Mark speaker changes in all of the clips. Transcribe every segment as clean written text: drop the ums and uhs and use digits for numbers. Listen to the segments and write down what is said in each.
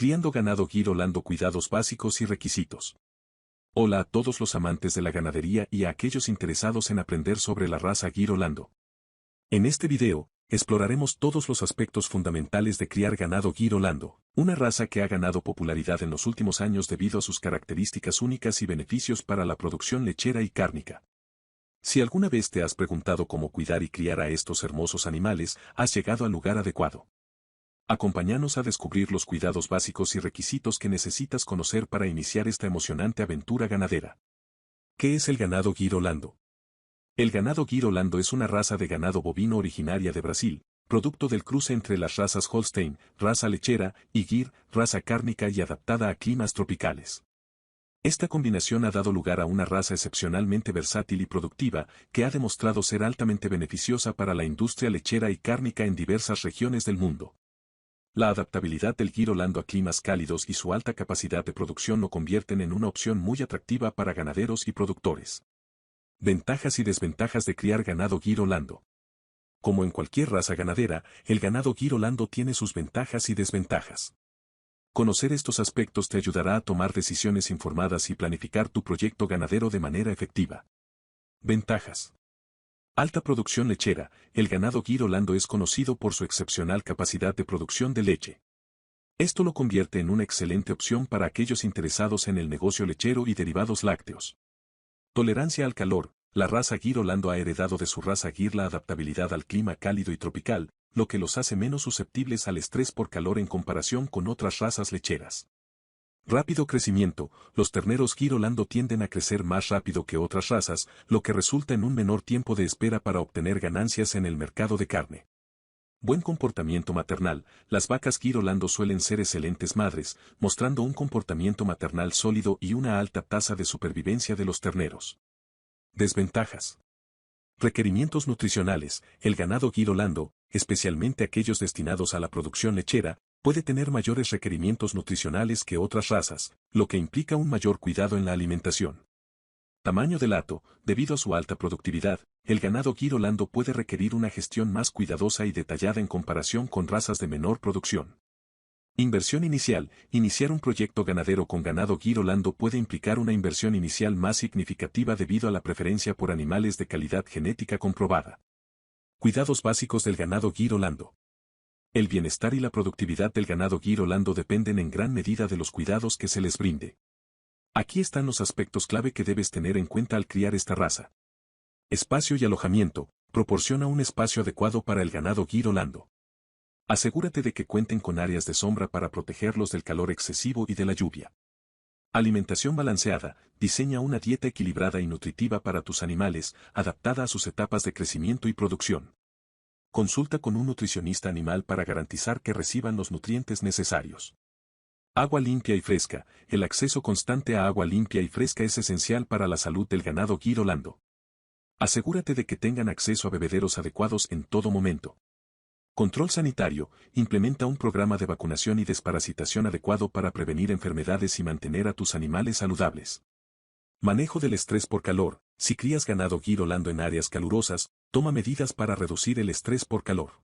Speaker 1: Criando ganado Girolando, cuidados básicos y requisitos. Hola a todos los amantes de la ganadería y a aquellos interesados en aprender sobre la raza Girolando. En este video, exploraremos todos los aspectos fundamentales de criar ganado Girolando, una raza que ha ganado popularidad en los últimos años debido a sus características únicas y beneficios para la producción lechera y cárnica. Si alguna vez te has preguntado cómo cuidar y criar a estos hermosos animales, has llegado al lugar adecuado. Acompáñanos a descubrir los cuidados básicos y requisitos que necesitas conocer para iniciar esta emocionante aventura ganadera. ¿Qué es el ganado Girolando? El ganado Girolando es una raza de ganado bovino originaria de Brasil, producto del cruce entre las razas Holstein, raza lechera, y Gir, raza cárnica y adaptada a climas tropicales. Esta combinación ha dado lugar a una raza excepcionalmente versátil y productiva, que ha demostrado ser altamente beneficiosa para la industria lechera y cárnica en diversas regiones del mundo. La adaptabilidad del Girolando a climas cálidos y su alta capacidad de producción lo convierten en una opción muy atractiva para ganaderos y productores. Ventajas y desventajas de criar ganado Girolando. Como en cualquier raza ganadera, el ganado Girolando tiene sus ventajas y desventajas. Conocer estos aspectos te ayudará a tomar decisiones informadas y planificar tu proyecto ganadero de manera efectiva. Ventajas. Alta producción lechera. El ganado Girolando es conocido por su excepcional capacidad de producción de leche. Esto lo convierte en una excelente opción para aquellos interesados en el negocio lechero y derivados lácteos. Tolerancia al calor. La raza Girolando ha heredado de su raza Gir la adaptabilidad al clima cálido y tropical, lo que los hace menos susceptibles al estrés por calor en comparación con otras razas lecheras. Rápido crecimiento. Los terneros Girolando tienden a crecer más rápido que otras razas, lo que resulta en un menor tiempo de espera para obtener ganancias en el mercado de carne. Buen comportamiento maternal. Las vacas Girolando suelen ser excelentes madres, mostrando un comportamiento maternal sólido y una alta tasa de supervivencia de los terneros. Desventajas. Requerimientos nutricionales. El ganado Girolando, especialmente aquellos destinados a la producción lechera, puede tener mayores requerimientos nutricionales que otras razas, lo que implica un mayor cuidado en la alimentación. Tamaño del hato. Debido a su alta productividad, el ganado Girolando puede requerir una gestión más cuidadosa y detallada en comparación con razas de menor producción. Inversión inicial. Iniciar un proyecto ganadero con ganado Girolando puede implicar una inversión inicial más significativa debido a la preferencia por animales de calidad genética comprobada. Cuidados básicos del ganado Girolando. El bienestar y la productividad del ganado Girolando dependen en gran medida de los cuidados que se les brinde. Aquí están los aspectos clave que debes tener en cuenta al criar esta raza. Espacio y alojamiento. Proporciona un espacio adecuado para el ganado Girolando. Asegúrate de que cuenten con áreas de sombra para protegerlos del calor excesivo y de la lluvia. Alimentación balanceada. Diseña una dieta equilibrada y nutritiva para tus animales, adaptada a sus etapas de crecimiento y producción. Consulta con un nutricionista animal para garantizar que reciban los nutrientes necesarios. Agua limpia y fresca. El acceso constante a agua limpia y fresca es esencial para la salud del ganado Girolando. Asegúrate de que tengan acceso a bebederos adecuados en todo momento. Control sanitario. Implementa un programa de vacunación y desparasitación adecuado para prevenir enfermedades y mantener a tus animales saludables. Manejo del estrés por calor. Si crías ganado Girolando en áreas calurosas, toma medidas para reducir el estrés por calor.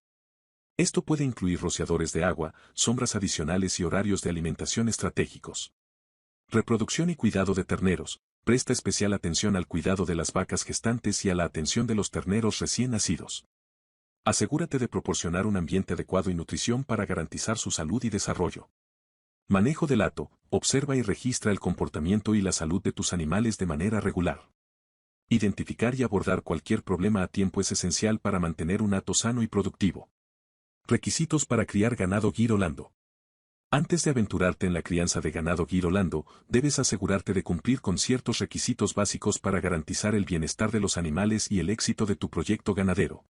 Speaker 1: Esto puede incluir rociadores de agua, sombras adicionales y horarios de alimentación estratégicos. Reproducción y cuidado de terneros. Presta especial atención al cuidado de las vacas gestantes y a la atención de los terneros recién nacidos. Asegúrate de proporcionar un ambiente adecuado y nutrición para garantizar su salud y desarrollo. Manejo del hato. Observa y registra el comportamiento y la salud de tus animales de manera regular. Identificar y abordar cualquier problema a tiempo es esencial para mantener un hato sano y productivo. Requisitos para criar ganado Girolando. Antes de aventurarte en la crianza de ganado Girolando, debes asegurarte de cumplir con ciertos requisitos básicos para garantizar el bienestar de los animales y el éxito de tu proyecto ganadero.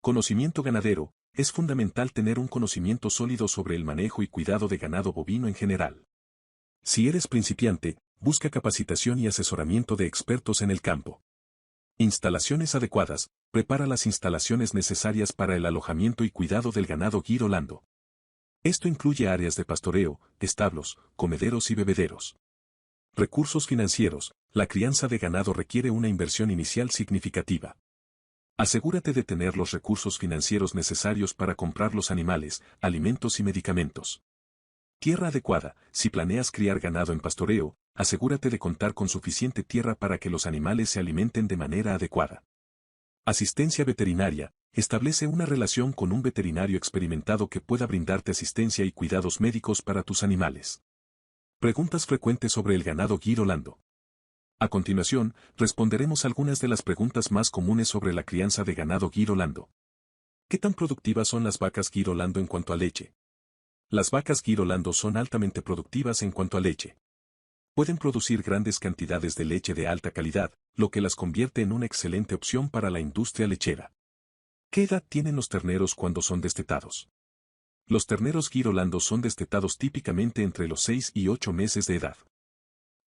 Speaker 1: Conocimiento ganadero. Es fundamental tener un conocimiento sólido sobre el manejo y cuidado de ganado bovino en general. Si eres principiante, busca capacitación y asesoramiento de expertos en el campo. Instalaciones adecuadas. Prepara las instalaciones necesarias para el alojamiento y cuidado del ganado Girolando. Esto incluye áreas de pastoreo, establos, comederos y bebederos. Recursos financieros. La crianza de ganado requiere una inversión inicial significativa. Asegúrate de tener los recursos financieros necesarios para comprar los animales, alimentos y medicamentos. Tierra adecuada. Si planeas criar ganado en pastoreo, asegúrate de contar con suficiente tierra para que los animales se alimenten de manera adecuada. Asistencia veterinaria. Establece una relación con un veterinario experimentado que pueda brindarte asistencia y cuidados médicos para tus animales. Preguntas frecuentes sobre el ganado Gir Holando. A continuación, responderemos algunas de las preguntas más comunes sobre la crianza de ganado Gir Holando. ¿Qué tan productivas son las vacas Gir Holando en cuanto a leche? Las vacas Gir Holando son altamente productivas en cuanto a leche. Pueden producir grandes cantidades de leche de alta calidad, lo que las convierte en una excelente opción para la industria lechera. ¿Qué edad tienen los terneros cuando son destetados? Los terneros Gir Holando son destetados típicamente entre los 6 y 8 meses de edad.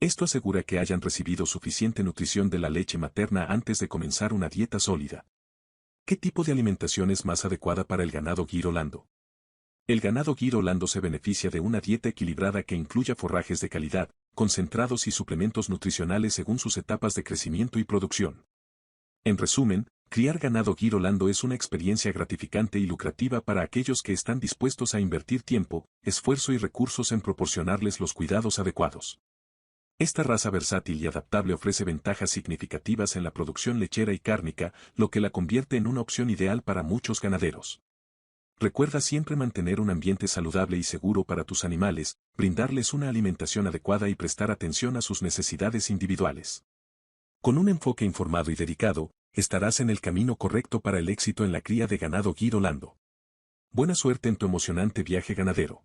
Speaker 1: Esto asegura que hayan recibido suficiente nutrición de la leche materna antes de comenzar una dieta sólida. ¿Qué tipo de alimentación es más adecuada para el ganado Gir Holando? El ganado Gir Holando se beneficia de una dieta equilibrada que incluya forrajes de calidad, concentrados y suplementos nutricionales según sus etapas de crecimiento y producción. En resumen, criar ganado Gir Holando es una experiencia gratificante y lucrativa para aquellos que están dispuestos a invertir tiempo, esfuerzo y recursos en proporcionarles los cuidados adecuados. Esta raza versátil y adaptable ofrece ventajas significativas en la producción lechera y cárnica, lo que la convierte en una opción ideal para muchos ganaderos. Recuerda siempre mantener un ambiente saludable y seguro para tus animales, brindarles una alimentación adecuada y prestar atención a sus necesidades individuales. Con un enfoque informado y dedicado, estarás en el camino correcto para el éxito en la cría de ganado Gir Holando. Buena suerte en tu emocionante viaje ganadero.